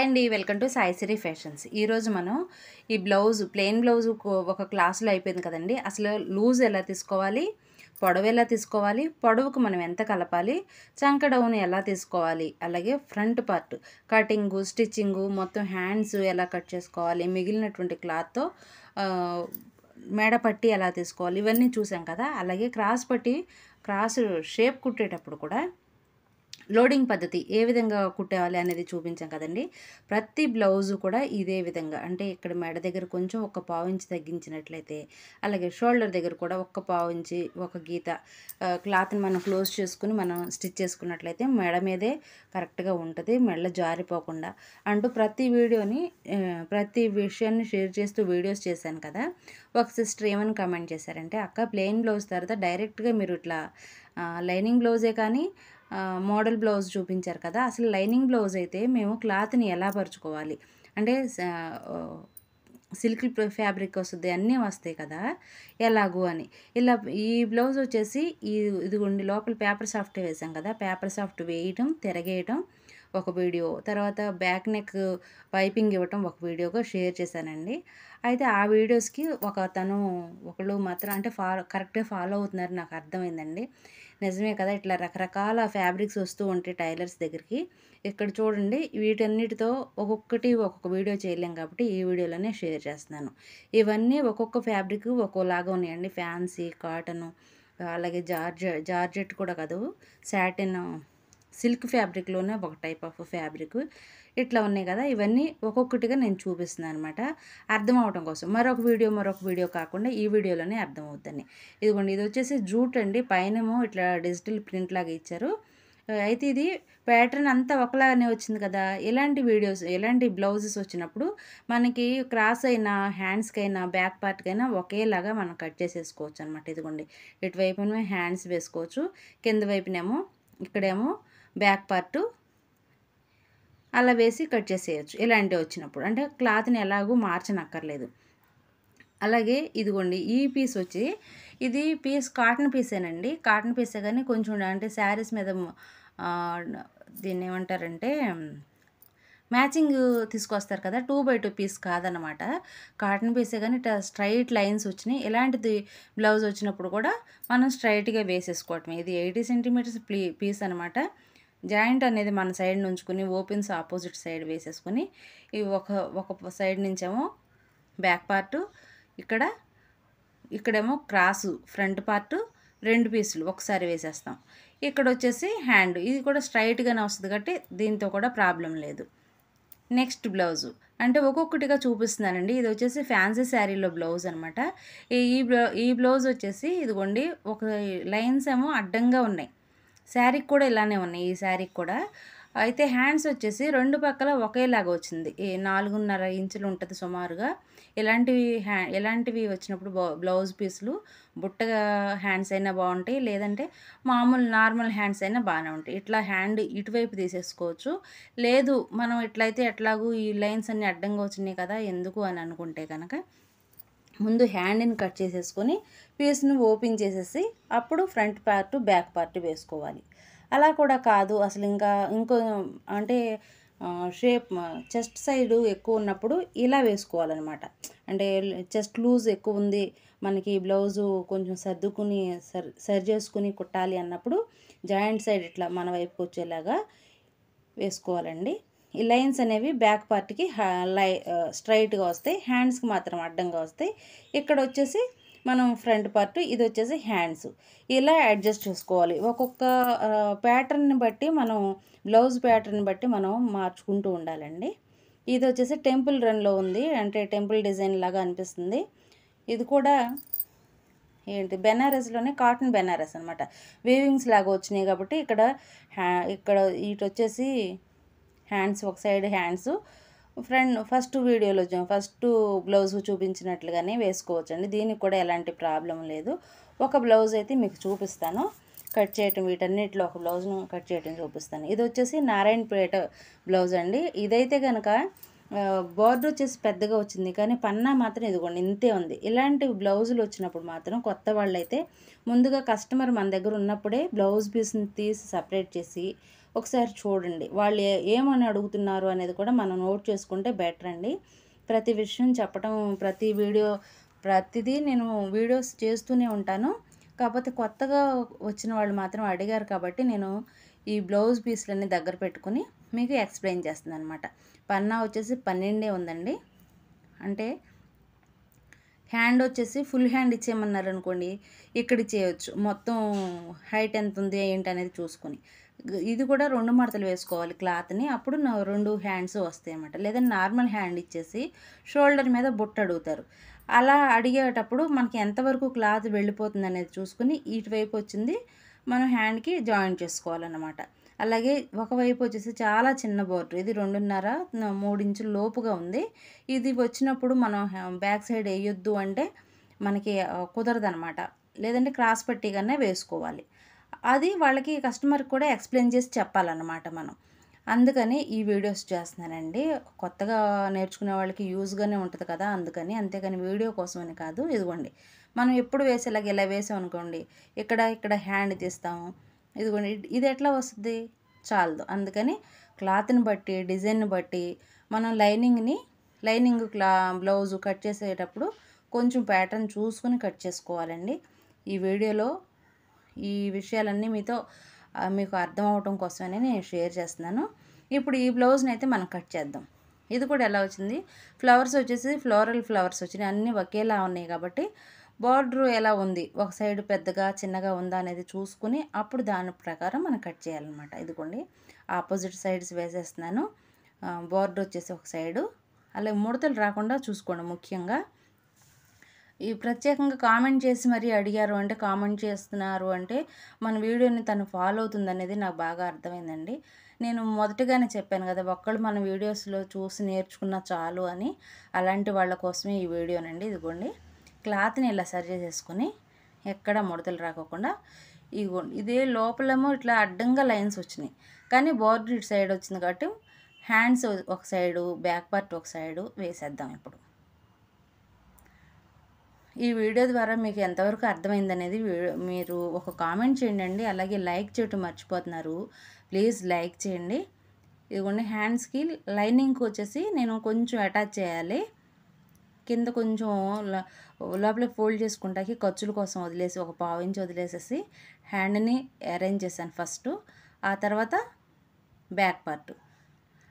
Hi అండి, welcome to Saisri fashions. ఈరోజు మనం ఈ బ్లౌజ్ ప్లెయిన్ బ్లౌజ్ ఒక క్లాస్లో అయిపోయింది కదండి. అసలు లూజ్ ఎలా తీసుకోవాలి, పొడవు ఎలా తీసుకోవాలి, పొడవుకు మనం ఎంత కలపాలి, చంక డౌన్ ఎలా తీసుకోవాలి, అలాగే ఫ్రంట్ పార్ట్ కటింగు స్టిచ్చింగు మొత్తం హ్యాండ్స్ ఎలా కట్ చేసుకోవాలి, మిగిలినటువంటి క్లాత్తో మెడ పట్టి ఎలా తీసుకోవాలి, ఇవన్నీ చూసాం కదా. అలాగే క్రాస్ షేప్ కుట్టేటప్పుడు కూడా లోడింగ్ పద్ధతి ఏ విధంగా కుట్టేవాలి అనేది చూపించాం కదండి. ప్రతి బ్లౌజు కూడా ఇదే విధంగా, అంటే ఇక్కడ మెడ దగ్గర కొంచెం ఒక పావు ఇంచి తగ్గించినట్లయితే, అలాగే షోల్డర్ దగ్గర కూడా ఒక పావు ఇంచి ఒక గీత క్లాత్ని మనం క్లోజ్ చేసుకుని మనం స్టిచ్ చేసుకున్నట్లయితే మెడ మీదే కరెక్ట్గా ఉంటుంది, మెడ జారిపోకుండా అంటూ ప్రతి విషయాన్ని షేర్ చేస్తూ వీడియోస్ చేశాను కదా. ఒక సిస్టర్ ఏమని కామెంట్ చేశారంటే, అక్క ప్లెయిన్ బ్లౌజ్ తర్వాత డైరెక్ట్గా మీరు ఇట్లా లైనింగ్ బ్లౌజే కానీ మోడల్ బ్లౌజ్ చూపించారు కదా, అసలు లైనింగ్ బ్లౌజ్ అయితే మేము క్లాత్ని ఎలా పరుచుకోవాలి, అంటే సిల్క్ ఫ్యాబ్రిక్ వస్తుంది, అన్నీ వస్తాయి కదా, ఎలాగూ అని. ఇలా ఈ బ్లౌజ్ వచ్చేసి ఇదిగోండి లోపల పేపర్ సాఫ్ట్ వేసాం కదా, పేపర్ సాఫ్ట్ వేయటం తిరగేయటం ఒక వీడియో, తర్వాత బ్యాక్ నెక్ పైపింగ్ ఇవ్వటం ఒక వీడియోగా షేర్ చేశానండి. అయితే ఆ వీడియోస్కి ఒకళ్ళు మాత్రం అంటే కరెక్ట్గా ఫాలో అవుతున్నారు, నాకు అర్థమైందండి. నిజమే కదా, ఇట్లా రకరకాల ఫ్యాబ్రిక్స్ వస్తూ ఉంటాయి టైలర్స్ దగ్గరికి. ఇక్కడ చూడండి, వీటన్నిటితో ఒక్కొక్క వీడియో చేయలేం కాబట్టి ఈ వీడియోలోనే షేర్ చేస్తున్నాను. ఇవన్నీ ఒక్కొక్క ఫ్యాబ్రిక్ ఒక్కోలాగా ఉన్నాయండి. ఫ్యాన్సీ, కాటను, అలాగే జార్జెట్ కూడా కాదు, సాటిన్, సిల్క్ ఫ్యాబ్రిక్లోనే ఒక టైప్ ఆఫ్ ఫ్యాబ్రిక్ ఇట్లా ఉన్నాయి కదా. ఇవన్నీ ఒక్కొక్కటిగా నేను చూపిస్తున్నాను అనమాట, అర్థం అవడం కోసం. మరొక వీడియో కాకుండా ఈ వీడియోలోనే అర్థం అవుతుంది. ఇదిగోండి, ఇది వచ్చేసి జూట్ అండి, పైనేమో ఇట్లా డిజిటల్ ప్రింట్ లాగా ఇచ్చారు. అయితే ఇది ప్యాటర్న్ అంతా ఒకలాగానే వచ్చింది కదా. ఎలాంటి బ్లౌజెస్ వచ్చినప్పుడు మనకి క్రాస్ అయినా హ్యాండ్స్కైనా బ్యాక్ పార్ట్కైనా ఒకేలాగా మనం కట్ చేసేసుకోవచ్చు అనమాట. ఇదిగోండి, ఇటువైపునేమో హ్యాండ్స్ వేసుకోవచ్చు, కింద వైపునేమో ఇక్కడేమో బ్యాక్ పార్టు అలా వేసి కట్ చేసేయచ్చు ఇలాంటివి వచ్చినప్పుడు, అంటే క్లాత్ని ఎలాగూ మార్చనక్కర్లేదు. అలాగే ఇదిగోండి, ఈ పీస్ వచ్చి ఇది కాటన్ పీసేనండి, కాటన్ పీసే కానీ కొంచెం అంటే శారీస్ మీద దీన్ని ఏమంటారంటే మ్యాచింగ్ తీసుకొస్తారు కదా, 2x2 పీస్ కాదనమాట, కాటన్ పీసే కానీ ఇట్లా స్ట్రైట్ లైన్స్ వచ్చినాయి. ఇలాంటిది బ్లౌజ్ వచ్చినప్పుడు కూడా మనం స్ట్రైట్గా వేసేసుకోవటమే. ఇది 80 సెంటీమీటర్స్ పీస్ అనమాట. జాయింట్ అనేది మన సైడ్ నుంచుకుని ఓపెన్స్ ఆపోజిట్ సైడ్ వేసేసుకుని ఇవి ఒక సైడ్ నుంచేమో బ్యాక్ పార్టు, ఇక్కడేమో క్రాసు ఫ్రంట్ పార్టు, 2 పీసులు ఒకసారి వేసేస్తాం. ఇక్కడ వచ్చేసి హ్యాండ్, ఇది కూడా స్ట్రైట్గానే వస్తుంది కాబట్టి దీంతో కూడా ప్రాబ్లం లేదు. నెక్స్ట్ బ్లౌజు అంటే ఒక్కొక్కటిగా చూపిస్తున్నానండి. ఇది వచ్చేసి ఫ్యాన్సీ శారీలో బ్లౌజ్ అనమాట. ఈ బ్లౌజ్ వచ్చేసి ఇదిగోండి, ఒక లైన్స్ ఏమో అడ్డంగా ఉన్నాయి, శారీకి కూడా ఇలానే ఉన్నాయి, ఈ శారీకి కూడా. అయితే హ్యాండ్స్ వచ్చేసి 2 పక్కల ఒకేలాగా వచ్చింది, 4.5 ఇంచులు ఉంటుంది సుమారుగా. ఎలాంటివి వచ్చినప్పుడు బ్లౌజ్ పీసులు బుట్టగా హ్యాండ్స్ అయినా బాగుంటాయి, లేదంటే మామూలు నార్మల్ హ్యాండ్స్ అయినా బాగానే ఉంటాయి. ఇట్లా హ్యాండ్ ఇటువైపు తీసేసుకోవచ్చు. లేదు మనం ఇట్లయితే ఎట్లాగూ ఈ లైన్స్ అన్నీ అడ్డంగా వచ్చినాయి కదా ఎందుకు అని అనుకుంటే కనుక ముందు హ్యాండ్ని కట్ చేసేసుకొని పీస్ను ఓపెన్ చేసేసి అప్పుడు ఫ్రంట్ పార్ట్ బ్యాక్ పార్ట్ వేసుకోవాలి. అలా కూడా కాదు, అసలు ఇంకో అంటే చెస్ట్ సైడు ఎక్కువ ఉన్నప్పుడు ఇలా వేసుకోవాలన్నమాట. అంటే చెస్ట్ లూజ్ ఎక్కువ ఉంది మనకి, బ్లౌజు కొంచెం సర్దుకుని సరి చేసుకుని కుట్టాలి అన్నప్పుడు జాయింట్ సైడ్ ఇట్లా మన వైపుకి వచ్చేలాగా వేసుకోవాలండి. ఈ లైన్స్ అనేవి బ్యాక్ పార్ట్కి స్ట్రైట్గా వస్తాయి, హ్యాండ్స్కి మాత్రం అడ్డంగా వస్తాయి. ఇక్కడ వచ్చేసి మనం ఫ్రంట్ పార్ట్, ఇది వచ్చేసి హ్యాండ్స్, ఇలా అడ్జస్ట్ చేసుకోవాలి. ఒక్కొక్క ప్యాటర్న్ని బట్టి బ్లౌజ్ ప్యాటర్న్ బట్టి మనం మార్చుకుంటూ ఉండాలండి. ఇది వచ్చేసి టెంపుల్ రన్లో ఉంది, అంటే టెంపుల్ డిజైన్ లాగా అనిపిస్తుంది. ఇది కూడా బెనారస్లోనే కాటన్ బెనారస్ అనమాట, వీవింగ్స్ లాగా వచ్చినాయి కాబట్టి ఇక్కడ ఇటు వచ్చేసి హ్యాండ్స్, ఒక సైడ్ హ్యాండ్స్ ఫస్ట్ బ్లౌజ్ చూపించినట్లుగానే వేసుకోవచ్చండి. దీనికి కూడా ఎలాంటి ప్రాబ్లం లేదు. ఒక బ్లౌజ్ అయితే మీకు చూపిస్తాను కట్ చేయటం, వీటన్నిటిలో ఒక బ్లౌజ్ను కట్ చేయటం చూపిస్తాను. ఇది వచ్చేసి నారాయణపేట బ్లౌజ్ అండి. ఇదైతే కనుక బార్డర్ వచ్చేసి పెద్దగా వచ్చింది, కానీ పన్నా మాత్రం ఇదిగోండి ఇంతే ఉంది. ఇలాంటి బ్లౌజులు వచ్చినప్పుడు మాత్రం కొత్త వాళ్ళైతే ముందుగా కస్టమర్ మన దగ్గర ఉన్నప్పుడే బ్లౌజ్ పీస్ని తీసి సపరేట్ చేసి ఒకసారి చూడండి. వాళ్ళు ఏమని అడుగుతున్నారు అనేది కూడా మనం నోట్ చేసుకుంటే బెటర్ అండి. ప్రతి విషయం చెప్పటం, ప్రతిదీ నేను వీడియోస్ చేస్తూనే ఉంటాను. కాకపోతే కొత్తగా వచ్చిన వాళ్ళు మాత్రం అడిగారు కాబట్టి నేను ఈ బ్లౌజ్ పీస్‌లన్నీ దగ్గర పెట్టుకొని మీకు ఎక్స్‌ప్లెయిన్ చేస్తున్నాననమాట. పన్నా వచ్చేసి 12 ఉందండి. అంటే హ్యాండ్ వచ్చేసి ఫుల్ హ్యాండ్ ఇచ్చేయమన్నారనుకోండి, ఇక్కడ ఇచ్చేయొచ్చు. మొత్తం హైట్ ఎంత ఉంది ఏంటి అనేది చూసుకొని. ఇది కూడా 2 మడతలు వేసుకోవాలి క్లాత్‌ని. అప్పుడు 2 హ్యాండ్స్ వస్తాయన్నమాట. లేదా నార్మల్ హ్యాండ్ ఇచ్చేసి షోల్డర్ మీద బుట్ట అడుగుతారు. అలా అడిగేటప్పుడు మనకి ఎంతవరకు క్లాత్ వెళ్ళిపోతుంది అనేది చూసుకొని ఇటువైపు వచ్చింది మనం హ్యాండ్‌కి జాయిన్ చేసుకోవాలన్నమాట. అలాగే ఒకవైపు వచ్చేసి చాలా చిన్న బోర్డర్. ఇది 2.5, 3 ఇంచుల లోపుగా ఉంది. ఇది వచ్చినప్పుడు మనం బ్యాక్ సైడ్ వేయొద్దు అంటే మనకి కుదరదనమాట. లేదంటే క్రాస్ పట్టీ కన్నా వేసుకోవాలి. అది వాళ్ళకి కస్టమర్కి కూడా ఎక్స్ప్లెయిన్ చేసి చెప్పాలన్నమాట మనం. అందుకని ఈ వీడియోస్ చేస్తున్నానండి. కొత్తగా నేర్చుకునే వాళ్ళకి యూజ్‌గానే ఉంటుంది కదా అందుకని. అంతేగాని వీడియో కోసమని కాదు. ఇదిగోండి మనం ఎప్పుడు వేసేలాగా ఇలా వేసామనుకోండి, ఇక్కడ హ్యాండ్ తీస్తాము. ఇదిగోండి ఇది ఎట్లా వస్తుంది? చాలదు. అందుకని క్లాత్‌ని బట్టి, డిజైన్‌ని బట్టి మనం లైనింగ్ బ్లౌజు కట్ చేసేటప్పుడు కొంచెం ప్యాటర్న్ చూసుకొని కట్ చేసుకోవాలండి. ఈ వీడియోలో ఈ విషయాలన్నీ మీకు అర్థం అవ్వటం కోసమని నేను షేర్ చేస్తున్నాను. ఇప్పుడు ఈ బ్లౌజ్ని అయితే మనం కట్ చేద్దాం. ఇది కూడా ఎలా వచ్చింది? ఫ్లవర్స్ వచ్చేసి ఫ్లోరల్ ఫ్లవర్స్ వచ్చినాయి. అన్నీ ఒకేలా ఉన్నాయి కాబట్టి బార్డర్ ఎలా ఉంది, ఒక సైడ్ పెద్దగా చిన్నగా ఉందా అనేది చూసుకుని అప్పుడు దాని ప్రకారం మనం కట్ చేయాలన్నమాట. ఇదిగోండి ఆపోజిట్ సైడ్స్ వేసేస్తున్నాను. బార్డర్ వచ్చేసి ఒక సైడు, అలాగే ముడతలు రాకుండా చూసుకోండి. ముఖ్యంగా ఈ ప్రత్యేకంగా కామెంట్ చేసి మరీ అడిగారు అంటే, కామెంట్ చేస్తున్నారు అంటే మన వీడియోని తను ఫాలో అవుతుందనేది నాకు బాగా అర్థమైందండి. నేను మొదటగానే చెప్పాను కదా, ఒక్కళ్ళు మన వీడియోస్లో చూసి నేర్చుకున్న చాలు అని. అలాంటి వాళ్ళ కోసమే ఈ వీడియోనండి. ఇదిగోండి క్లాత్ని ఇలా సరి చేసేసుకొని ఎక్కడ ముడతలు రాకోకుండా ఇదిగోండి ఇదే లోపలేమో ఇట్లా అడ్డంగా లైన్స్ వచ్చినాయి, కానీ బార్డర్ ఇటు సైడ్ వచ్చింది కాబట్టి హ్యాండ్స్ ఒక సైడు, బ్యాక్ పార్ట్ ఒక సైడు వేసేద్దాం. ఇప్పుడు ఈ వీడియో ద్వారా మీకు ఎంతవరకు అర్థమైందనేది మీరు ఒక కామెంట్ చేయండి. అలాగే లైక్ చేయటం మర్చిపోతున్నారు, ప్లీజ్ లైక్ చేయండి. ఇదిగోండి హ్యాండ్స్కి లైనింగ్కి వచ్చేసి నేను కొంచెం అటాచ్ చేయాలి. కింద కొంచెం లోపల ఫోల్డ్ చేసుకుంటాకి ఖర్చుల కోసం వదిలేసి ఒక 1/2 ఇంచ్ వదిలేసేసి హ్యాండ్ని అరేంజ్ చేశాను ఫస్ట్. ఆ తర్వాత బ్యాక్ పార్ట్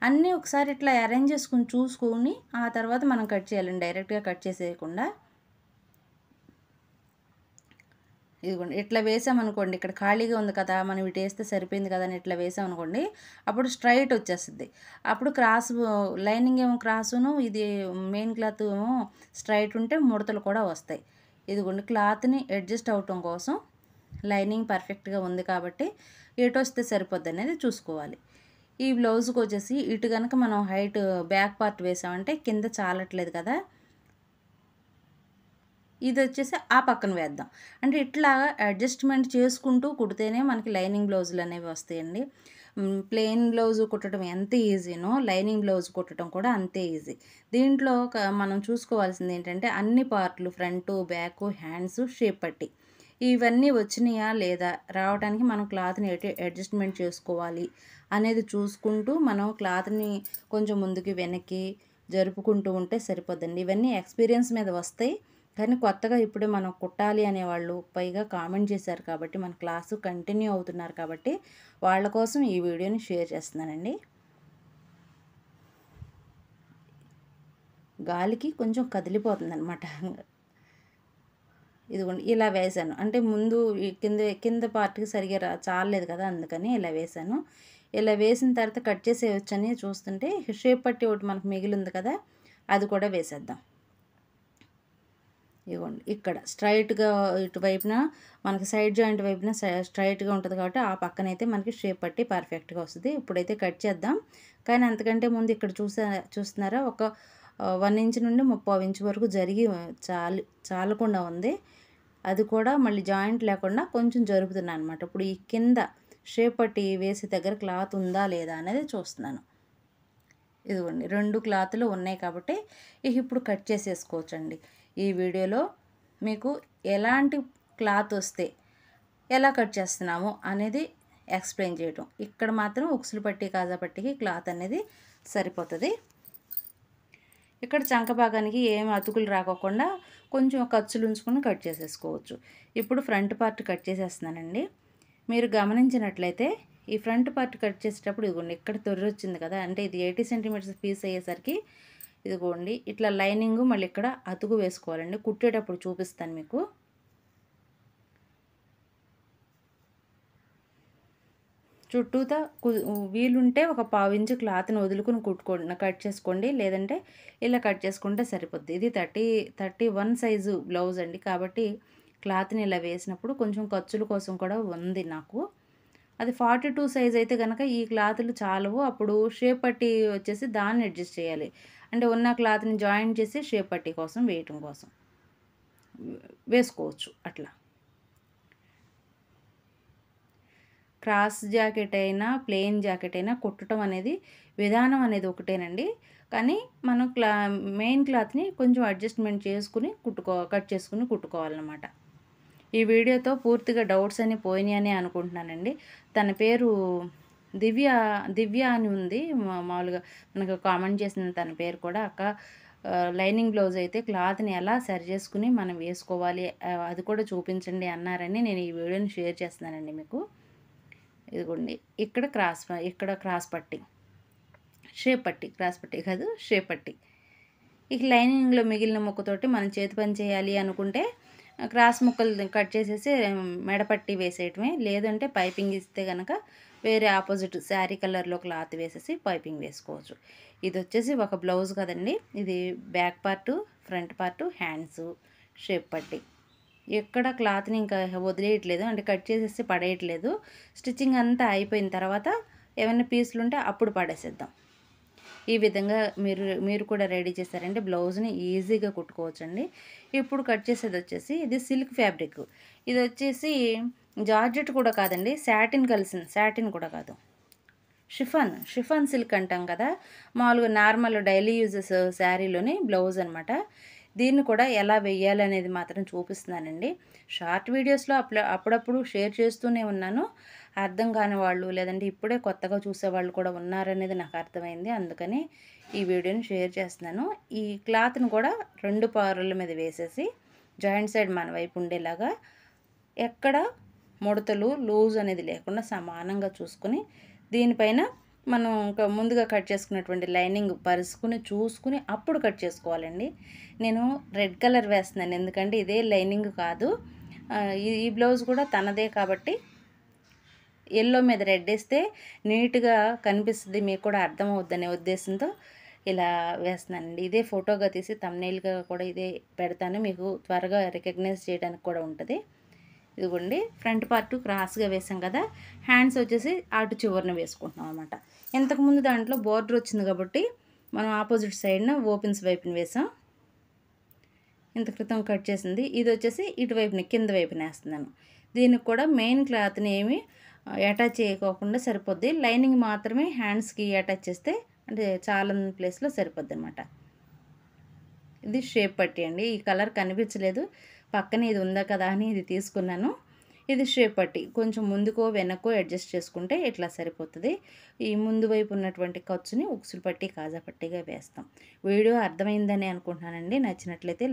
అన్నీ ఒకసారి ఇట్లా అరేంజ్ చేసుకుని చూసుకొని ఆ తర్వాత మనం కట్ చేయాలండి. డైరెక్ట్గా కట్ చేసేయకుండా ఇదిగోండి ఇట్లా వేసామనుకోండి, ఇక్కడ ఖాళీగా ఉంది కదా, మనం ఇటు వేస్తే సరిపోయింది కదా అని ఇట్లా వేసామనుకోండి, అప్పుడు స్ట్రైట్ వచ్చేస్తుంది. అప్పుడు లైనింగ్ ఏమో క్రాసును, ఇది మెయిన్ క్లాత్ ఏమో స్ట్రైట్ ఉంటే ముడతలు కూడా వస్తాయి. ఇదిగోండి క్లాత్ని అడ్జస్ట్ అవటం కోసం లైనింగ్ పర్ఫెక్ట్గా ఉంది కాబట్టి ఎటు వస్తే సరిపోద్ది అనేది చూసుకోవాలి. ఈ బ్లౌజ్కి వచ్చేసి ఇటు కనుక మనం హైట్ బ్యాక్ పార్ట్ వేసామంటే కింద చాలట్లేదు కదా, ఇది వచ్చేసి ఆ పక్కన వేద్దాం. అంటే ఇట్లా అడ్జస్ట్మెంట్ చేసుకుంటూ కుడితేనే మనకి లైనింగ్ బ్లౌజులు అనేవి వస్తాయండి. ప్లెయిన్ బ్లౌజ్ కుట్టడం ఎంత ఈజీనో లైనింగ్ బ్లౌజ్ కుట్టడం కూడా అంతే ఈజీ. దీంట్లో మనం చూసుకోవాల్సింది ఏంటంటే అన్ని పార్ట్లు ఫ్రంట్, బ్యాక్, హ్యాండ్స్, షేప్ పట్టి ఇవన్నీ వచ్చినాయా లేదా, రావడానికి మనం క్లాత్ని అడ్జస్ట్మెంట్ చేసుకోవాలి అనేది చూసుకుంటూ మనం క్లాత్ని కొంచెం ముందుకి వెనక్కి జరుపుకుంటూ ఉంటే సరిపోద్దండి. ఇవన్నీ ఎక్స్పీరియన్స్ మీద వస్తాయి. కానీ కొత్తగా ఇప్పుడే మనం కుట్టాలి అనేవాళ్ళు పైగా కామెంట్ చేశారు కాబట్టి మన క్లాసు కంటిన్యూ అవుతున్నారు కాబట్టి వాళ్ళ కోసం ఈ వీడియోని షేర్ చేస్తున్నానండి. గాలికి కొంచెం కదిలిపోతుంది అనమాట. ఇదిగోండి ఇలా వేసాను. అంటే ముందు ఈ కింద పార్ట్కి సరిగా చాలలేదు కదా, అందుకని ఇలా వేసాను. ఇలా వేసిన తర్వాత కట్ చేసేయచ్చని చూస్తుంటే షేప్ పట్టి ఒకటి మనకు మిగిలింది కదా, అది కూడా వేసేద్దాం. ఇవ్వండి ఇక్కడ స్ట్రైట్గా ఇటువైపున మనకి సైడ్ జాయింట్ వైపున స్ట్రైట్గా ఉంటుంది కాబట్టి ఆ పక్కనైతే మనకి షేప్ పట్టి పర్ఫెక్ట్గా వస్తుంది. ఇప్పుడైతే కట్ చేద్దాం. కానీ అంతకంటే ముందు ఇక్కడ చూస్తున్నారా ఒక 1 ఇంచ్ నుండి 3/4 ఇంచ్ వరకు జరిగి చాలకుండా ఉంది. అది కూడా మళ్ళీ జాయింట్ లేకుండా కొంచెం జరుపుతున్నాను అనమాట. ఇప్పుడు ఈ కింద షేప్ పట్టి వేసే దగ్గర క్లాత్ ఉందా లేదా అనేది చూస్తున్నాను. ఇదిగోండి 2 క్లాతులు ఉన్నాయి కాబట్టి ఇప్పుడు కట్ చేసేసుకోవచ్చండి. ఈ వీడియోలో మీకు ఎలాంటి క్లాత్ వస్తే ఎలా కట్ చేస్తున్నాము అనేది ఎక్స్ప్లెయిన్ చేయటం. ఇక్కడ మాత్రం ఉక్సులు పట్టి కాజా పట్టికి క్లాత్ అనేది సరిపోతుంది. ఇక్కడ చంక భాగానికి ఏం అతుకులు రాకోకుండా కొంచెం ఖర్చులు ఉంచుకొని కట్ చేసేసుకోవచ్చు. ఇప్పుడు ఫ్రంట్ పార్ట్ కట్ చేసేస్తున్నానండి. మీరు గమనించినట్లయితే ఈ ఫ్రంట్ పార్ట్ కట్ చేసేటప్పుడు ఇదిగోండి ఇక్కడ తొర్రి వచ్చింది కదా, అంటే ఇది 80 సెంటీమీటర్స్ పీస్ అయ్యేసరికి ఇదిగోండి ఇట్లా లైనింగ్ మళ్ళీ ఇక్కడ అతుకు వేసుకోవాలండి. కుట్టేటప్పుడు చూపిస్తాను మీకు. చుట్టూతా వీలుంటే ఒక 1/2 ఇంచు క్లాత్ని వదులుకుని కట్ చేసుకోండి, లేదంటే ఇలా కట్ చేసుకుంటే సరిపోద్ది. ఇది 31 సైజు బ్లౌజ్ అండి, కాబట్టి క్లాత్ని ఇలా వేసినప్పుడు కొంచెం ఖర్చుల కోసం కూడా ఉంది నాకు. అది 42 సైజ్ అయితే కనుక ఈ క్లాతులు చాలవు. అప్పుడు షేప్ పట్టి వచ్చేసి దాన్ని అడ్జస్ట్ చేయాలి. అంటే ఉన్న క్లాత్ని జాయింట్ చేసి షేప్ పట్టి కోసం వేయటం కోసం వేసుకోవచ్చు. అట్లా క్రాస్ జాకెట్ అయినా ప్లెయిన్ జాకెట్ అయినా కుట్టడం అనేది విధానం అనేది ఒకటేనండి, కానీ మనం మెయిన్ క్లాత్ని కొంచెం అడ్జస్ట్మెంట్ చేసుకుని కట్ చేసుకుని కుట్టుకోవాలన్నమాట. ఈ వీడియోతో పూర్తిగా డౌట్స్ అన్నీ పోయినాయని అనుకుంటున్నానండి. తన పేరు దివ్య అని ఉంది, మామూలుగా మనకు కామెంట్ చేసిన తన పేరు కూడా. అక్క లైనింగ్ బ్లౌజ్ అయితే క్లాత్ని ఎలా సరి చేసుకుని మనం వేసుకోవాలి అది కూడా చూపించండి అన్నారని నేను ఈ వీడియోని షేర్ చేస్తున్నానండి మీకు. ఇదిగోండి ఇక్కడ క్రాస్ పట్టి, షేప్ పట్టి, క్రాస్ పట్టి కాదు షేప్ పట్టి. ఇక లైనింగ్లో మిగిలిన ముక్కతోటి మనం చేతి పని చేయాలి అనుకుంటే క్రాస్ ముక్కలు కట్ చేసేసి మెడపట్టి వేసేయటమే, లేదంటే పైపింగ్ ఇస్తే కనుక వేరే ఆపోజిట్ శారీ కలర్లో క్లాత్ వేసేసి పైపింగ్ వేసుకోవచ్చు. ఇది వచ్చేసి ఒక బ్లౌజ్ కదండి, ఇది back part, front part, hands, shape పట్టి. ఎక్కడ క్లాత్ని ఇంకా వదిలేయట్లేదు, అంటే కట్ చేసేసి పడేయట్లేదు. స్టిచ్చింగ్ అంతా అయిపోయిన తర్వాత ఏమైనా పీసులు ఉంటే అప్పుడు పడేసేద్దాం. ఈ విధంగా మీరు కూడా రెడీ చేశారంటే బ్లౌజ్ని ఈజీగా కుట్టుకోవచ్చండి. ఇప్పుడు కట్ చేసేది వచ్చేసి ఇది సిల్క్ ఫ్యాబ్రిక్. ఇది వచ్చేసి జార్జెట్ కూడా కాదండి, సాటిన్ కూడా కాదు, షిఫాన్ సిల్క్ అంటాం కదా, మామూలుగా నార్మల్ డైలీ యూజెస్ శారీలోని బ్లౌజ్ అనమాట. దీన్ని కూడా ఎలా వెయ్యాలి అనేది మాత్రం చూపిస్తున్నానండి. షార్ట్ వీడియోస్లో అప్పుడప్పుడు షేర్ చేస్తూనే ఉన్నాను. అర్థం కాని వాళ్ళు లేదంటే ఇప్పుడే కొత్తగా చూసేవాళ్ళు కూడా ఉన్నారనేది నాకు అర్థమైంది, అందుకని ఈ వీడియోని షేర్ చేస్తున్నాను. ఈ క్లాత్ని కూడా 2 పార్ల మీద వేసేసి జాయింట్ సైడ్ మన వైపు ఉండేలాగా ఎక్కడ ముడతలు లూజ్ అనేది లేకుండా సమానంగా చూసుకుని దీనిపైన మనం ముందుగా కట్ చేసుకున్నటువంటి లైనింగ్ చూసుకుని అప్పుడు కట్ చేసుకోవాలండి. నేను రెడ్ కలర్ వేస్తున్నాను, ఎందుకంటే ఇదే లైనింగ్ కాదు, ఈ బ్లౌజ్ కూడా తనదే కాబట్టి ఎల్లో మీద రెడ్ వేస్తే నీట్గా కనిపిస్తుంది, మీకు కూడా అర్థమవుద్దనే ఉద్దేశంతో ఇలా వేస్తున్నానండి. ఇదే ఫోటోగా తీసి థంబ్నెయిల్గా కూడా ఇదే పెడతాను, మీకు త్వరగా రికగ్నైజ్ చేయడానికి కూడా ఉంటుంది. ఇదిగోండి ఫ్రంట్ పార్ట్ క్రాస్గా వేసాం కదా, హ్యాండ్స్ వచ్చేసి అటు చివరిన వేసుకుంటున్నాం అనమాట. ఇంతకుముందు దాంట్లో బోర్డర్ వచ్చింది కాబట్టి మనం ఆపోజిట్ సైడ్న ఓపెన్స్ వైపున వేసాం. ఇంత క్రితం కట్ చేసింది ఇది వచ్చేసి ఇటువైపున కింద వైపున వేస్తున్నాను. దీనికి కూడా మెయిన్ క్లాత్ని ఏమి అటాచ్ చేయకోకుండా సరిపోద్ది, లైనింగ్ మాత్రమే హ్యాండ్స్కి అటాచ్ చేస్తే అంటే చాలా ప్లేస్లో సరిపోద్ది అనమాట. ఇది షేప్ పట్టి అండి, ఈ కలర్ కనిపించలేదు, పక్కన ఇది ఉందా కదా అని ఇది తీసుకున్నాను. ఇది షేప్ పట్టి కొంచెం ముందుకో వెనక్కో అడ్జస్ట్ చేసుకుంటే ఇట్లా సరిపోతుంది. ఈ ముందు వైపు ఉన్నటువంటి ఖర్చుని ఉక్సులు పట్టి కాజా పట్టిగా వేస్తాం. వీడియో అర్థమైందని అనుకుంటున్నానండి. నచ్చినట్లయితే